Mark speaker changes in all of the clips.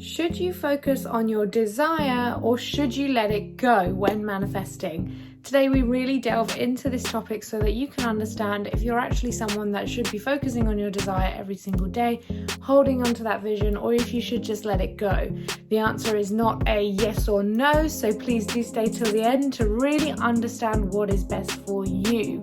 Speaker 1: Should you focus on your desire or should you let it go when manifesting? Today we really delve into this topic so that you can understand if you're actually someone that should be focusing on your desire every single day, holding on to that vision, or if you should just let it go. The answer is not a yes or no, so please do stay till the end to really understand what is best for you.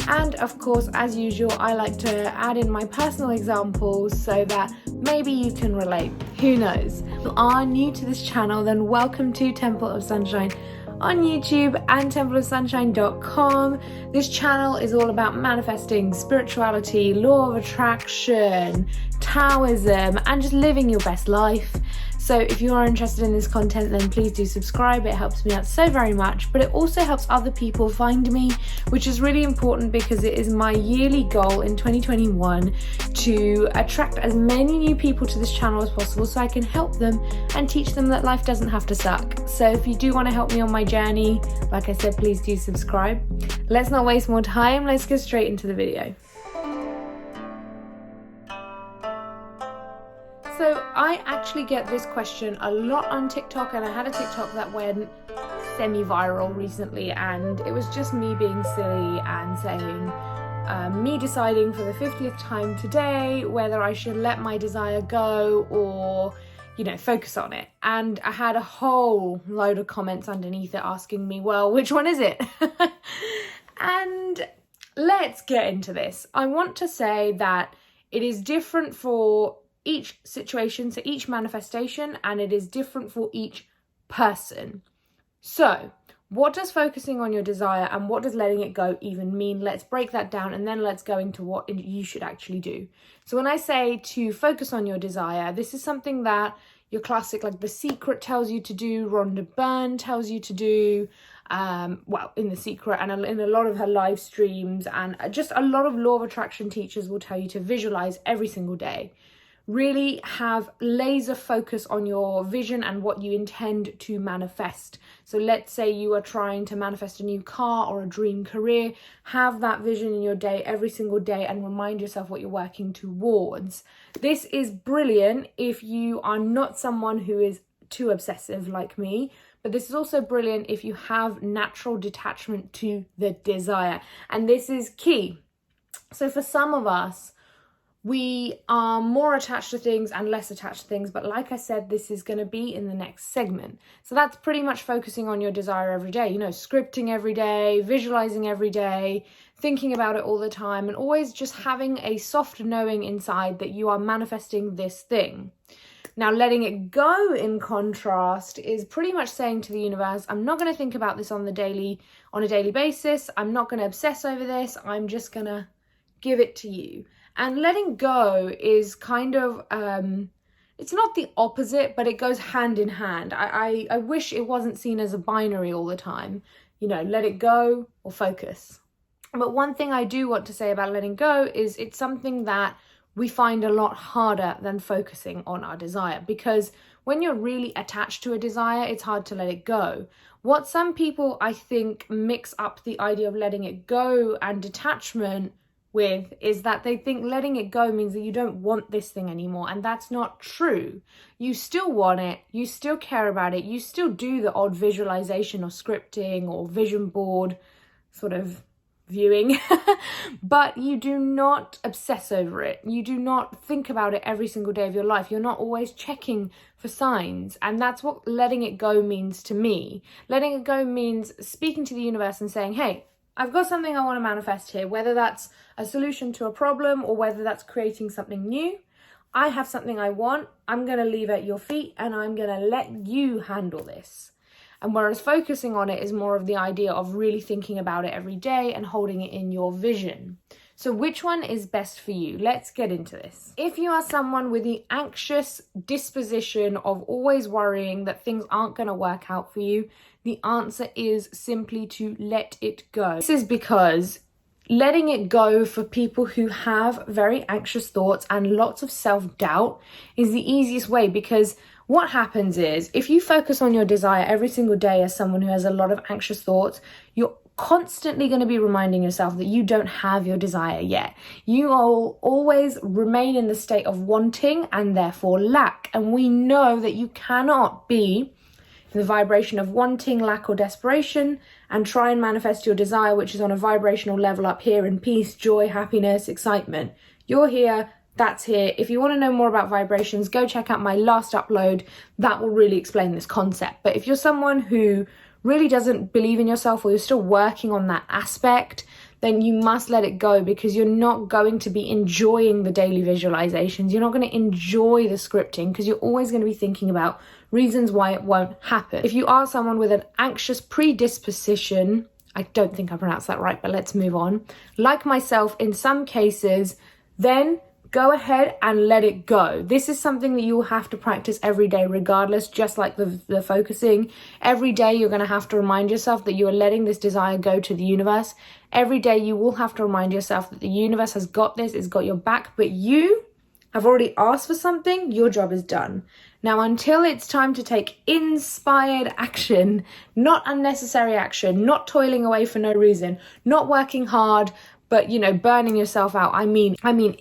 Speaker 1: And of course, as usual, I like to add in my personal examples so that maybe you can relate. Who knows? If you are new to this channel, then welcome to Temple of Sunshine on YouTube and templeofsunshine.com. This channel is all about manifesting, spirituality, law of attraction, Taoism, and just living your best life. So if you are interested in this content, then please do subscribe. It helps me out so very much, but it also helps other people find me, which is really important because it is my yearly goal in 2021 to attract as many new people to this channel as possible so I can help them and teach them that life doesn't have to suck. So if you do want to help me on my journey, like I said, please do subscribe. Let's not waste more time. Let's get straight into the video. So I actually get this question a lot on TikTok, and I had a TikTok that went semi-viral recently, and it was just me being silly and saying, me deciding for the 50th time today whether I should let my desire go or, focus on it. And I had a whole load of comments underneath it asking me, well, which one is it? And let's get into this. I want to say that it is different for each situation, so each manifestation, and it is different for each person. So what does focusing on your desire and what does letting it go even mean? Let's break that down and then let's go into what you should actually do. So when I say to focus on your desire, this is something that your classic, like The Secret tells you to do, Rhonda Byrne tells you to do, in The Secret and in a lot of her live streams, and just a lot of law of attraction teachers will tell you to visualize every single day. Really have laser focus on your vision and what you intend to manifest. So let's say you are trying to manifest a new car or a dream career. Have that vision in your day every single day and remind yourself what you're working towards. This is brilliant if you are not someone who is too obsessive like me, but this is also brilliant if you have natural detachment to the desire. And this is key. So for some of us, we are more attached to things and less attached to things, but like I said, this is going to be in the next segment. So that's pretty much focusing on your desire every day, scripting every day, visualizing every day, thinking about it all the time, and always just having a soft knowing inside that you are manifesting this thing. Now, letting it go, in contrast, is pretty much saying to the universe, I'm not going to think about this on a daily basis. I'm not going to obsess over this. I'm just going to give it to you. And letting go is kind of, it's not the opposite, but it goes hand in hand. I wish it wasn't seen as a binary all the time, let it go or focus. But one thing I do want to say about letting go is it's something that we find a lot harder than focusing on our desire, because when you're really attached to a desire, it's hard to let it go. What some people, I think, mix up the idea of letting it go and detachment with is that they think letting it go means that you don't want this thing anymore, and that's not true. You still want it, you still care about it, you still do the odd visualization or scripting or vision board sort of viewing, but you do not obsess over it. You do not think about it every single day of your life. You're not always checking for signs, and that's what letting it go means to me. Letting it go means speaking to the universe and saying, hey, I've got something I want to manifest here, whether that's a solution to a problem or whether that's creating something new. I have something I want. I'm going to leave it at your feet and I'm going to let you handle this. And whereas focusing on it is more of the idea of really thinking about it every day and holding it in your vision. So which one is best for you? Let's get into this. If you are someone with the anxious disposition of always worrying that things aren't going to work out for you, the answer is simply to let it go. This is because letting it go for people who have very anxious thoughts and lots of self-doubt is the easiest way, because what happens is if you focus on your desire every single day as someone who has a lot of anxious thoughts, you're constantly going to be reminding yourself that you don't have your desire yet. You will always remain in the state of wanting and therefore lack. And we know that you cannot be in the vibration of wanting, lack, or desperation and try and manifest your desire, which is on a vibrational level up here in peace, joy, happiness, excitement. You're here, that's here. If you want to know more about vibrations, go check out my last upload. That will really explain this concept. But if you're someone who really doesn't believe in yourself, or you're still working on that aspect, then you must let it go, because you're not going to be enjoying the daily visualizations. You're not going to enjoy the scripting, because you're always going to be thinking about reasons why it won't happen. If you are someone with an anxious predisposition, I don't think I pronounced that right, but let's move on. Like myself in some cases, then go ahead and let it go. This is something that you will have to practice every day regardless, just like the focusing. Every day you're going to have to remind yourself that you are letting this desire go to the universe. Every day you will have to remind yourself that the universe has got this, it's got your back, but you have already asked for something, your job is done. Now, until it's time to take inspired action, not unnecessary action, not toiling away for no reason, not working hard, but, burning yourself out. I mean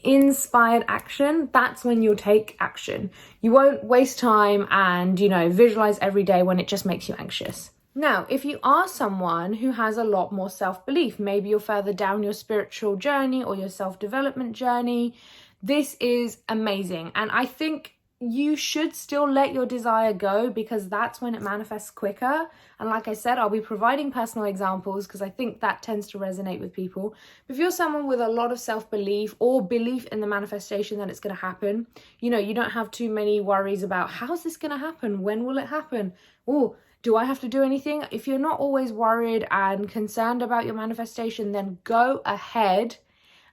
Speaker 1: inspired action. That's when you'll take action. You won't waste time and, visualize every day when it just makes you anxious. Now, if you are someone who has a lot more self-belief, maybe you're further down your spiritual journey or your self-development journey, this is amazing. And I think you should still let your desire go, because that's when it manifests quicker. And like I said, I'll be providing personal examples because I think that tends to resonate with people. But if you're someone with a lot of self-belief or belief in the manifestation that it's going to happen, you don't have too many worries about how's this going to happen? When will it happen? Oh, do I have to do anything? If you're not always worried and concerned about your manifestation, then go ahead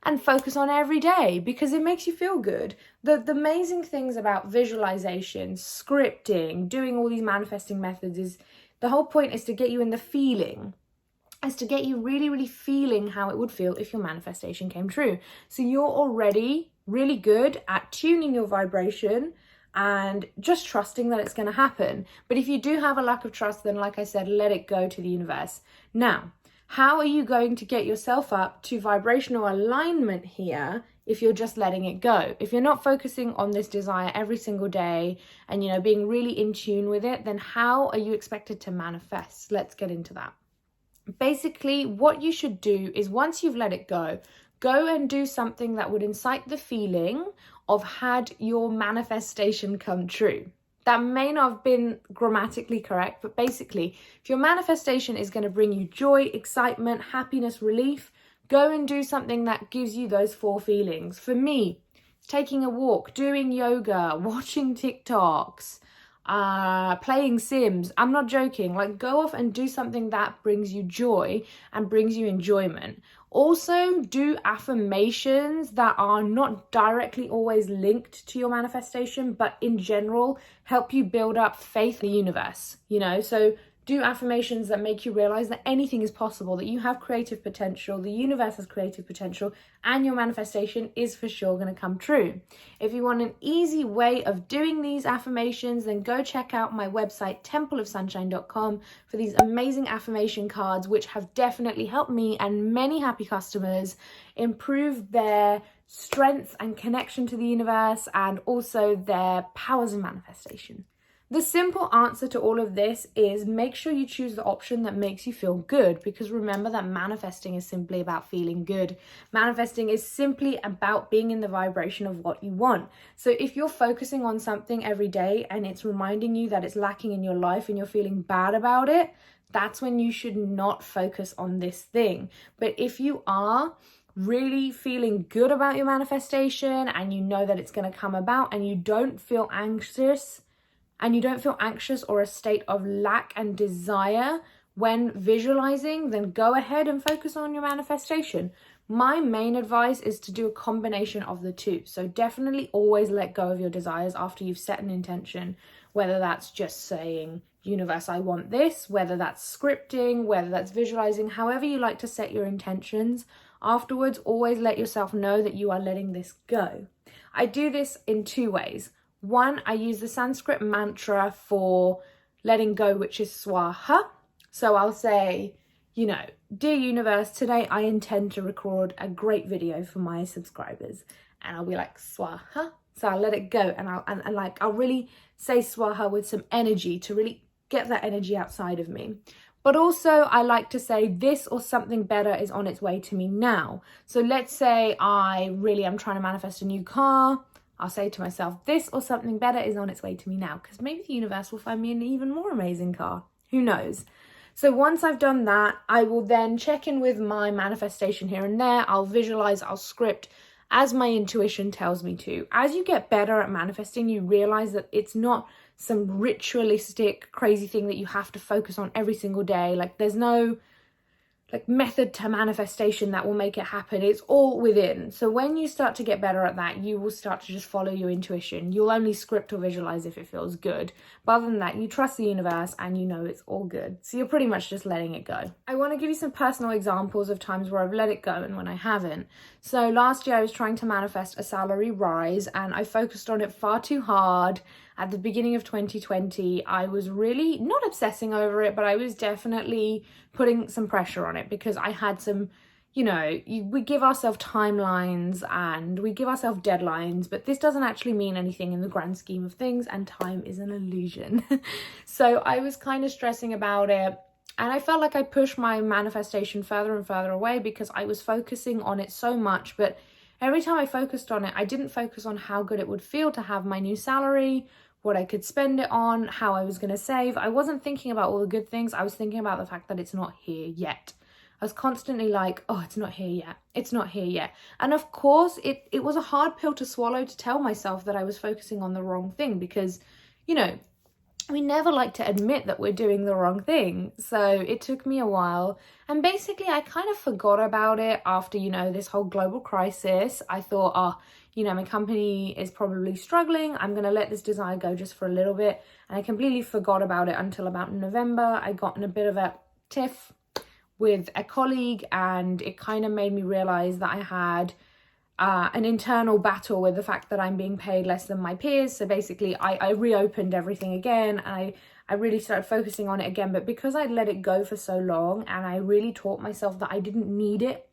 Speaker 1: and focus on every day, because it makes you feel good. The amazing things about visualization, scripting, doing all these manifesting methods is the whole point is to get you in the feeling, is to get you really, really feeling how it would feel if your manifestation came true. So you're already really good at tuning your vibration and just trusting that it's going to happen. But if you do have a lack of trust, then like I said, let it go to the universe. Now, how are you going to get yourself up to vibrational alignment here if you're just letting it go? If you're not focusing on this desire every single day and, being really in tune with it, then how are you expected to manifest? Let's get into that. Basically, what you should do is once you've let it go and do something that would incite the feeling of had your manifestation come true. That may not have been grammatically correct, but basically, if your manifestation is going to bring you joy, excitement, happiness, relief, go and do something that gives you those 4 feelings. For me, it's taking a walk, doing yoga, watching TikToks, playing Sims. I'm not joking. Go off and do something that brings you joy and brings you enjoyment. Also, do affirmations that are not directly always linked to your manifestation, but in general help you build up faith in the universe, so do affirmations that make you realize that anything is possible, that you have creative potential, the universe has creative potential, and your manifestation is for sure going to come true. If you want an easy way of doing these affirmations, then go check out my website, templeofsunshine.com, for these amazing affirmation cards, which have definitely helped me and many happy customers improve their strength and connection to the universe and also their powers of manifestation. The simple answer to all of this is make sure you choose the option that makes you feel good, because remember that manifesting is simply about feeling good. Manifesting is simply about being in the vibration of what you want. So if you're focusing on something every day and it's reminding you that it's lacking in your life and you're feeling bad about it, that's when you should not focus on this thing. But if you are really feeling good about your manifestation and you know that it's going to come about and you don't feel anxious, or a state of lack and desire when visualizing, then go ahead and focus on your manifestation. My main advice is to do a combination of the two. So definitely always let go of your desires after you've set an intention, whether that's just saying, universe, I want this, whether that's scripting, whether that's visualizing, however you like to set your intentions. Afterwards, always let yourself know that you are letting this go. I do this in 2 ways. One, I use the Sanskrit mantra for letting go, which is swaha. So I'll say, dear universe, today I intend to record a great video for my subscribers. And I'll be like, swaha. So I'll let it go, and I'll really say swaha with some energy to really get that energy outside of me. But also I like to say this or something better is on its way to me now. So let's say I really am trying to manifest a new car. I'll say to myself, this or something better is on its way to me now, because maybe the universe will find me an even more amazing car. Who knows? So once I've done that, I will then check in with my manifestation here and there. I'll visualize, I'll script as my intuition tells me to. As you get better at manifesting, you realize that it's not some ritualistic, crazy thing that you have to focus on every single day. Like, there's no method to manifestation that will make it happen. It's all within. So when you start to get better at that, you will start to just follow your intuition. You'll only script or visualize if it feels good. But other than that, you trust the universe and you know it's all good. So you're pretty much just letting it go. I want to give you some personal examples of times where I've let it go and when I haven't. So last year I was trying to manifest a salary rise and I focused on it far too hard. At the beginning of 2020, I was really not obsessing over it, but I was definitely putting some pressure on it because I had some, we give ourselves timelines and we give ourselves deadlines, but this doesn't actually mean anything in the grand scheme of things, and time is an illusion. So I was kind of stressing about it, and I felt like I pushed my manifestation further and further away because I was focusing on it so much. But every time I focused on it, I didn't focus on how good it would feel to have my new salary, what I could spend it on, how I was going to save. I wasn't thinking about all the good things. I was thinking about the fact that it's not here yet. I was constantly like, oh, it's not here yet. It's not here yet. And of course, it was a hard pill to swallow to tell myself that I was focusing on the wrong thing because, we never like to admit that we're doing the wrong thing. So it took me a while. And basically, I kind of forgot about it after, this whole global crisis. I thought, my company is probably struggling. I'm going to let this desire go just for a little bit. And I completely forgot about it until about November. I got in a bit of a tiff with a colleague, and it kind of made me realize that I had an internal battle with the fact that I'm being paid less than my peers. So basically I reopened everything again, and I really started focusing on it again. But because I'd let it go for so long and I really taught myself that I didn't need it,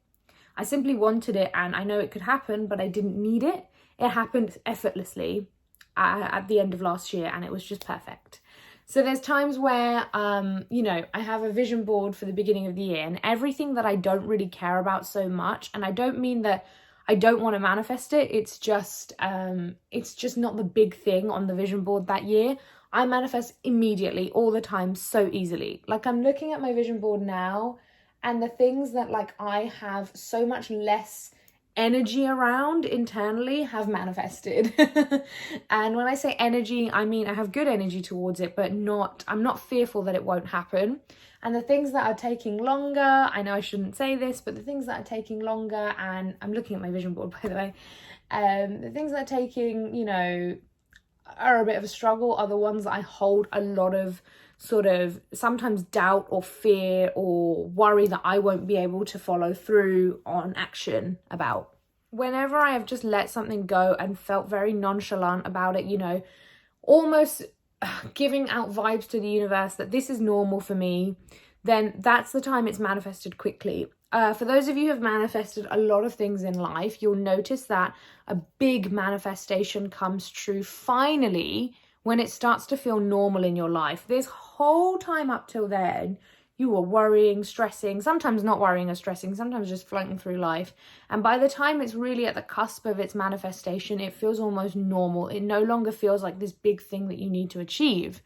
Speaker 1: I simply wanted it, and I know it could happen, but I didn't need it. It happened effortlessly at the end of last year, and it was just perfect. So there's times where, I have a vision board for the beginning of the year, and everything that I don't really care about so much, and I don't mean that I don't want to manifest it. It's just not the big thing on the vision board that year. I manifest immediately, all the time, so easily. Like, I'm looking at my vision board now, and the things that I have so much less energy around internally have manifested. And when I say energy, I mean I have good energy towards it, but I'm not fearful that it won't happen. And the things that are taking longer, I know I shouldn't say this, but the things that are taking longer, and I'm looking at my vision board, by the way, the things that are taking, are a bit of a struggle are the ones that I hold a lot of sort of sometimes doubt or fear or worry that I won't be able to follow through on action about. Whenever I have just let something go and felt very nonchalant about it, almost giving out vibes to the universe that this is normal for me, then that's the time it's manifested quickly. For those of you who have manifested a lot of things in life, you'll notice that a big manifestation comes true finally when it starts to feel normal in your life. This whole time up till then, you were worrying, stressing, sometimes not worrying or stressing, sometimes just floating through life. And by the time it's really at the cusp of its manifestation, it feels almost normal. It no longer feels like this big thing that you need to achieve.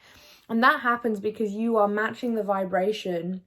Speaker 1: And that happens because you are matching the vibration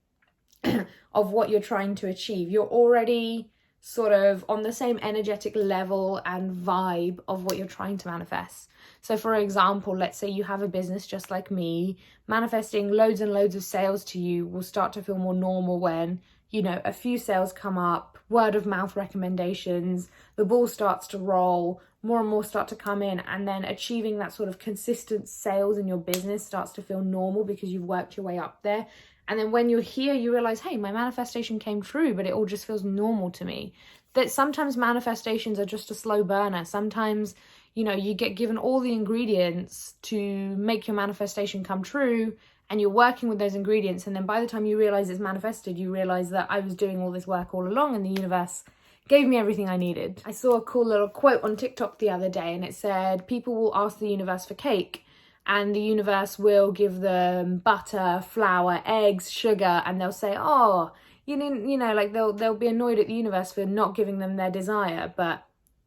Speaker 1: of what you're trying to achieve. You're already sort of on the same energetic level and vibe of what you're trying to manifest. So for example, let's say you have a business just like me, manifesting loads and loads of sales to you will start to feel more normal when, a few sales come up, word of mouth recommendations, the ball starts to roll, more and more start to come in, and then achieving that sort of consistent sales in your business starts to feel normal because you've worked your way up there. And then when you're here, you realize, hey, my manifestation came true, but it all just feels normal to me. That sometimes manifestations are just a slow burner. Sometimes, you know, you get given all the ingredients to make your manifestation come true, and you're working with those ingredients, and then by the time you realize it's manifested, you realize that I was doing all this work all along and the universe gave me everything I needed. I saw a cool little quote on TikTok the other day, and it said, people will ask the universe for cake, and the universe will give them butter, flour, eggs, sugar, and they'll say, oh, you didn't, you know, like they'll be annoyed at the universe for not giving them their desire. But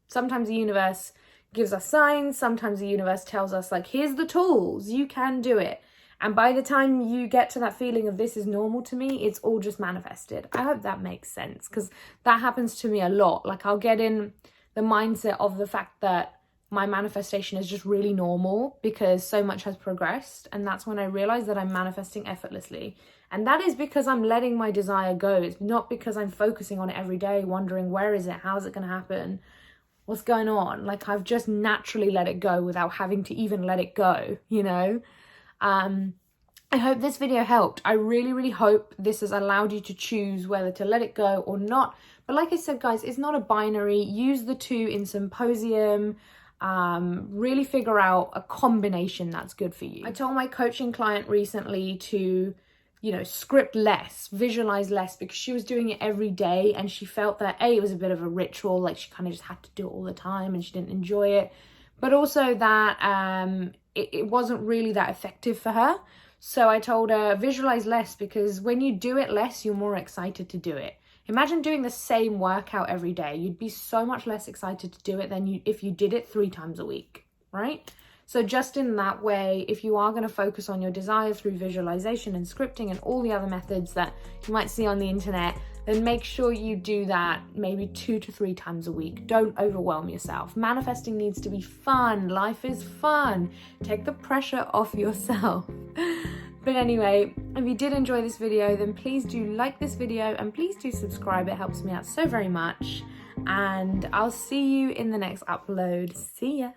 Speaker 1: sometimes the universe gives us signs, sometimes the universe tells us, like, here's the tools, you can do it. And by the time you get to that feeling of this is normal to me, it's all just manifested. I hope that makes sense, because that happens to me a lot. Like, I'll get in the mindset of the fact that my manifestation is just really normal because so much has progressed. And that's when I realize that I'm manifesting effortlessly. And that is because I'm letting my desire go. It's not because I'm focusing on it every day, wondering, where is it? How's it going to happen? What's going on? Like, I've just naturally let it go without having to even let it go, you know? I hope this video helped. I really, really hope this has allowed you to choose whether to let it go or not. But like I said, guys, it's not a binary. Use the two in symposium. Really figure out a combination that's good for you. I told my coaching client recently to, you know, script less, visualize less, because she was doing it every day and she felt that it was a bit of a ritual, like she kind of just had to do it all the time and she didn't enjoy it. But also that it wasn't really that effective for her. So I told her, visualize less, because when you do it less, you're more excited to do it. Imagine doing the same workout every day. You'd be so much less excited to do it than if you did it 3 times a week, right? So just in that way, if you are going to focus on your desire through visualization and scripting and all the other methods that you might see on the internet, then make sure you do that maybe 2 to 3 times a week. Don't overwhelm yourself. Manifesting needs to be fun. Life is fun. Take the pressure off yourself. But anyway, if you did enjoy this video, then please do like this video and please do subscribe. It helps me out so very much. And I'll see you in the next upload. See ya.